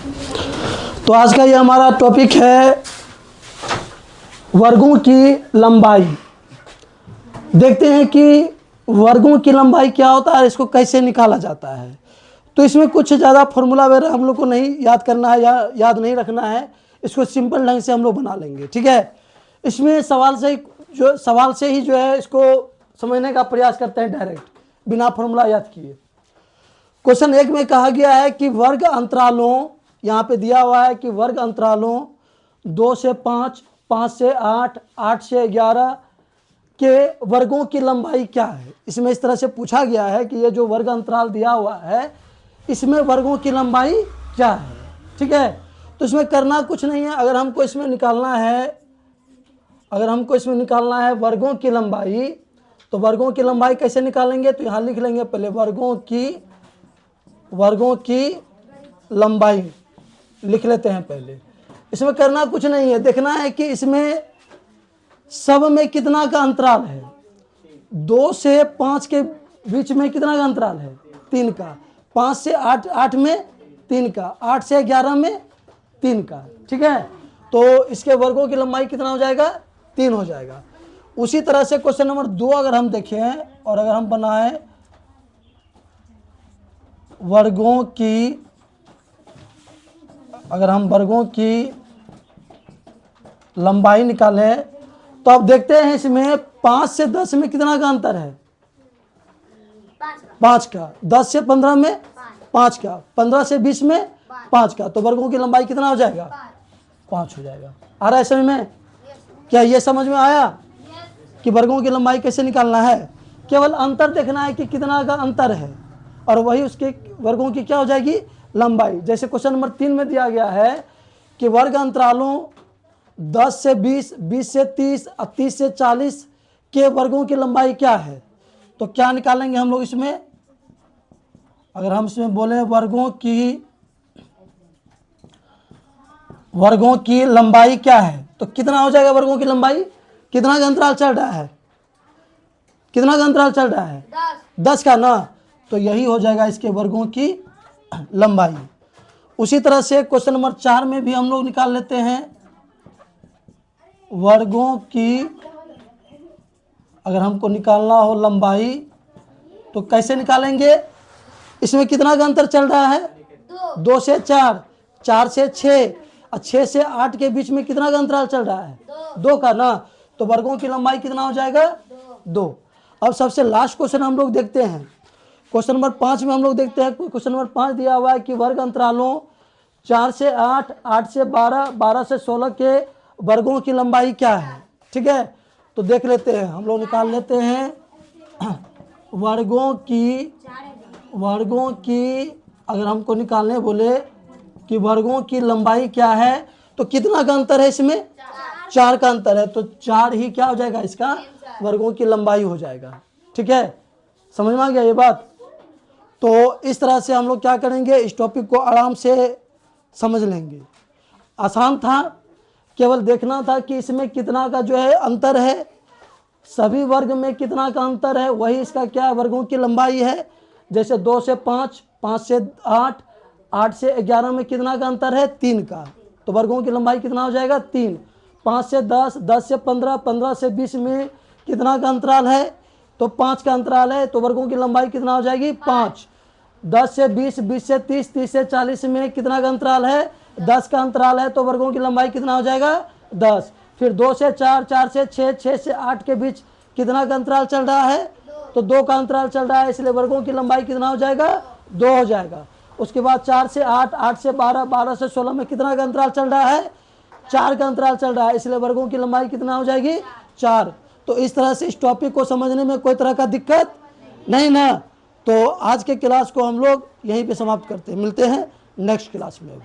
तो आज का ये हमारा टॉपिक है वर्गों की लंबाई। देखते हैं कि वर्गों की लंबाई क्या होता है, इसको कैसे निकाला जाता है। तो इसमें कुछ ज़्यादा फॉर्मूला वगैरह हम लोग को नहीं याद करना है या याद नहीं रखना है, इसको सिंपल ढंग से हम लोग बना लेंगे, ठीक है। इसमें सवाल से ही जो है इसको समझने का प्रयास करते हैं डायरेक्ट, बिना फॉर्मूला याद किए। क्वेश्चन 1 में कहा गया है कि वर्ग अंतरालों, यहाँ पे दिया हुआ है कि वर्ग अंतरालों 2 से 5, 5 से 8, 8 से 11 के वर्गों की लंबाई क्या है। इसमें इस तरह से पूछा गया है कि ये जो वर्ग अंतराल दिया हुआ है इसमें वर्गों की लंबाई क्या है, ठीक है। तो इसमें करना कुछ नहीं है। अगर हमको इसमें निकालना है वर्गों की लंबाई, तो वर्गों की लंबाई कैसे निकालेंगे, तो यहाँ लिख लेंगे पहले वर्गों की लंबाई लिख लेते हैं पहले। इसमें करना कुछ नहीं है, देखना है कि इसमें सब में कितना का अंतराल है। 2 से 5 के बीच में कितना का अंतराल है, 3 का। 5 से 8 में 3 का। 8 से 11 में 3 का, ठीक है। तो इसके वर्गों की लंबाई कितना हो जाएगा, 3 हो जाएगा। उसी तरह से क्वेश्चन नंबर 2 अगर हम देखें और अगर हम बनाए वर्गों की लंबाई निकालें, तो आप देखते हैं इसमें 5 से 10 में कितना का अंतर है, 5 का। 10 से 15 में 5 का। 15 से 20 में 5 का। तो वर्गों की लंबाई कितना हो जाएगा, 5 हो जाएगा। आ रहा है समझ में? क्या ये समझ में आया कि वर्गों की लंबाई कैसे निकालना है? केवल अंतर देखना है कि कितना का अंतर है और वही उसके वर्गों की क्या हो जाएगी, लंबाई। जैसे क्वेश्चन नंबर 3 में दिया गया है कि वर्ग अंतरालों 10 से 20, 20 से 30 और 30 से 40 के वर्गों की लंबाई क्या है। तो क्या निकालेंगे हम लोग इसमें, अगर हम इसमें बोले वर्गों की लंबाई क्या है, तो कितना हो जाएगा वर्गों की लंबाई। कितना का अंतराल चल रहा है, 10 का ना। तो यही हो जाएगा इसके वर्गों की लंबाई। उसी तरह से क्वेश्चन नंबर 4 में भी हम लोग निकाल लेते हैं वर्गों की, अगर हमको निकालना हो लंबाई तो कैसे निकालेंगे। इसमें कितना का अंतर चल रहा है, 2 से 4, 4 से 6 और 6 से 8 के बीच में कितना का अंतराल चल रहा है, 2 का ना। तो वर्गों की लंबाई कितना हो जाएगा, 2। अब सबसे लास्ट क्वेश्चन हम लोग देखते हैं, क्वेश्चन नंबर 5 में हम लोग देखते हैं। क्वेश्चन नंबर 5 दिया हुआ है कि वर्ग अंतरालों 4 से 8, 8 से 12, 12 से 16 के वर्गों की लंबाई क्या है, ठीक है। तो देख लेते हैं, हम लोग निकाल लेते हैं वर्गों की अगर हमको निकालने बोले कि वर्गों की लंबाई क्या है, तो कितना का अंतर है इसमें, 4 का अंतर है। तो 4 ही क्या हो जाएगा, इसका वर्गों की लंबाई हो जाएगा, ठीक है। समझ में आ गया ये बात। तो इस तरह से हम लोग क्या करेंगे, इस टॉपिक को आराम से समझ लेंगे। आसान था, केवल देखना था कि इसमें कितना का जो है अंतर है, सभी वर्ग में कितना का अंतर है, वही इसका क्या है, वर्गों की लंबाई है। जैसे 2 से 5, 5 से 8, 8 से 11 में कितना का अंतर है, 3 का। तो वर्गों की लंबाई कितना हो जाएगा, 3। 5 से 10, 10 से 15, 15 से 20 में कितना का अंतराल है, तो 5 का अंतराल है। तो वर्गों की लंबाई कितना हो जाएगी, 5। 10 से 20, 20 से 30, 30 से 40 में कितना का अंतराल है, 10 का अंतराल है। तो वर्गों की लंबाई कितना हो जाएगा, 10। फिर 2 से 4, 4 से 6, 6 से 8 के बीच कितना का अंतराल चल रहा है, तो 2 का अंतराल चल रहा है, इसलिए वर्गों की लंबाई कितना हो जाएगा, 2 हो जाएगा। उसके बाद 4 से 8, 8 से 12, 12 से 16 में कितना का अंतराल चल रहा है, 4 का अंतराल चल रहा है, इसलिए वर्गों की लंबाई कितना हो जाएगी, 4। तो इस तरह से इस टॉपिक को समझने में कोई तरह का दिक्कत नहीं ना। तो आज के क्लास को हम लोग यहीं पे समाप्त करते हैं, मिलते हैं नेक्स्ट क्लास में।